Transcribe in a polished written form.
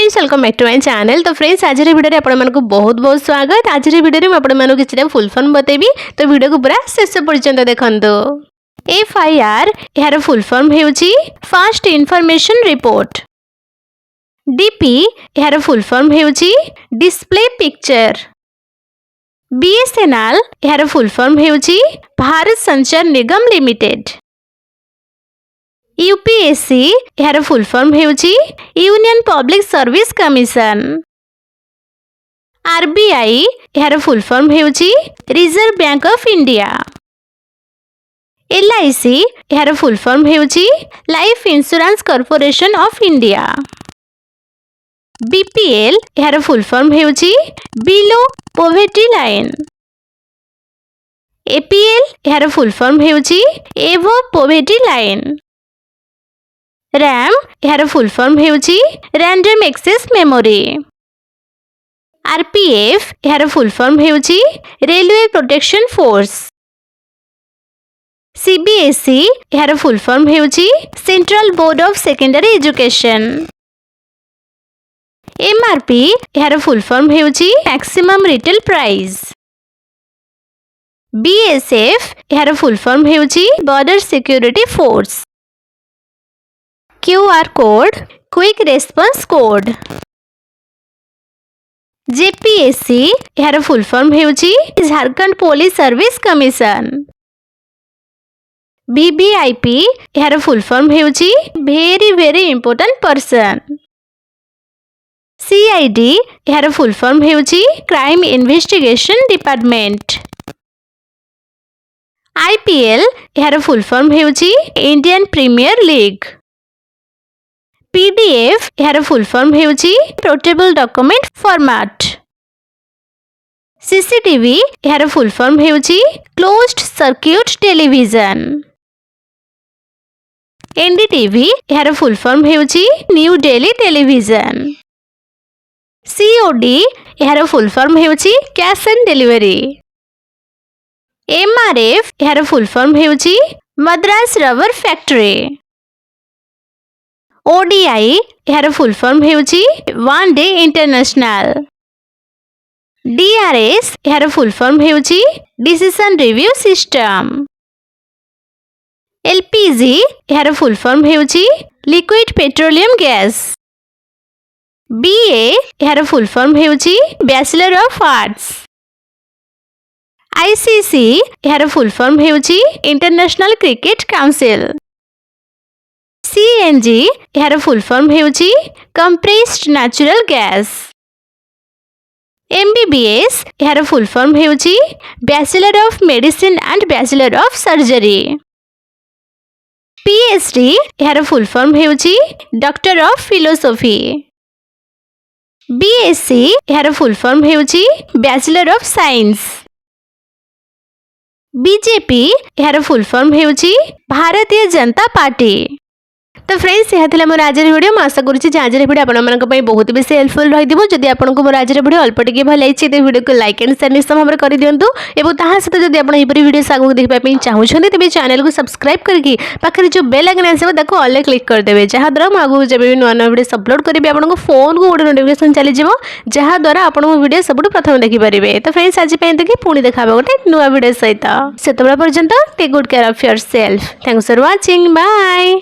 Friends welcome back to my channel. तो friends आज video आपण मानक बहुत बहुत स्वागत। आज वीडियो में आपण मानक किछटा फुल फॉर्म बतेबी, तो वीडियो को पूरा शेष पर्यंत देखंतु। FIR यार फुल फॉर्म हेउची फास्ट इंफॉर्मेशन रिपोर्ट। DP यार फुल फॉर्म हेउची डिस्प्ले पिक्चर। BSNL यार फुल फॉर्म हेउची भारत संचार निगम लिमिटेड। UPSC यार फुल फॉर्म हेउची union public service commission. RBI यार फुल फॉर्म हेउची reserve bank of India. LIC यार फुल फॉर्म हेउची life insurance corporation of India. BPL यार फुल फॉर्म हेउची बिलो पॉवर्टी लाइन। APL यार फुल फॉर्म हेउची एवो पॉवर्टी लाइन। RAM यार full form हेउची रैंडम एक्सेस मेमोरी। RPF यार full form हेउची रेलवे प्रोटेक्शन फोर्स। CBSE यार फुल फॉर्म हेउची central board of secondary education. MRP यार फुल फॉर्म हेउची मैक्सिमम रिटेल प्राइस। BSF यार फुल फॉर्म हेउची border security force. QR code quick response code. JPSC यार full form हेउची Jharkhand police service commission. VVIP यार full form हेउची very important person. CID यार full form हेउची crime investigation department. IPL यार full form हेउची Indian premier league. PDF यार full form हेउची पोर्टेबल डॉक्यूमेंट फॉर्मेट। CCTV यार फुल फॉर्म हेउची क्लोज्ड सर्किट टेलीविजन। NDTV यार फुल फॉर्म हेउची न्यू दिल्ली टेलीविजन। COD यार फुल फॉर्म हेउची कैश एंड डिलीवरी। MRF यार फुल फॉर्म हेउची मद्रास रबर फैक्ट्री। ODI यार फुल फॉर्म हेउची वन डे इंटरनेशनल। DRS यार फुल फॉर्म हेउची डिसीजन रिव्यू सिस्टम। LPG यार full form हेउची liquid petroleum gas. BA यार फुल फॉर्म हेउची बैचलर ऑफ आर्ट्स। ICC यार फुल फॉर्म हेउची इंटरनेशनल क्रिकेट काउंसिल। CNG यार फुल फॉर्म हेउची कंप्रेस्ड नेचुरल गैस। MBBS यार फुल फॉर्म हेउची bachelor of medicine and bachelor of surgery. PhD यार full form हेउची डॉक्टर ऑफ फिलोसॉफी। BSc यार full form हेउची बैचलर ऑफ साइंस। BJP यार full form हेउची भारतीय जनता पार्टी। तो फ्रेंड्स यह थिला मोर आज वीडियो मैं आशा करूँ आज वीडियो आपण मानक पई बहुत बेसी हेल्पफुल रहिदिबो। जदि आपनको मोर आज वीडियो अल्प टिके भल लाइछि तो वीडियो को लाइक एंड शेयर निश्चय भाव कर दियंतु एवं ताहा सहित जदि आपण एपरि वीडियो आगु देखबा पई चाहउछन्ती तबे चैनल को सब्सक्राइब करके पाखरे जो बेल आइकन आसे ताको ऑल क्लिक कर देबे, जहा द्वारा म आगु जेबे भी नवा वीडियो अपलोड करबे आपनको फोन को गोटे नोटिफिकेशन चली जिवो, जहा द्वारा आपनको वीडियो सबुठ प्रथम देखि परिबे। तो फ्रेंड्स आज पई देखि पुणी देखाबो गोटे नवा वीडियो सहित। सेतबेला पर्यंत take good care of yourself. Thanks for watching, bye.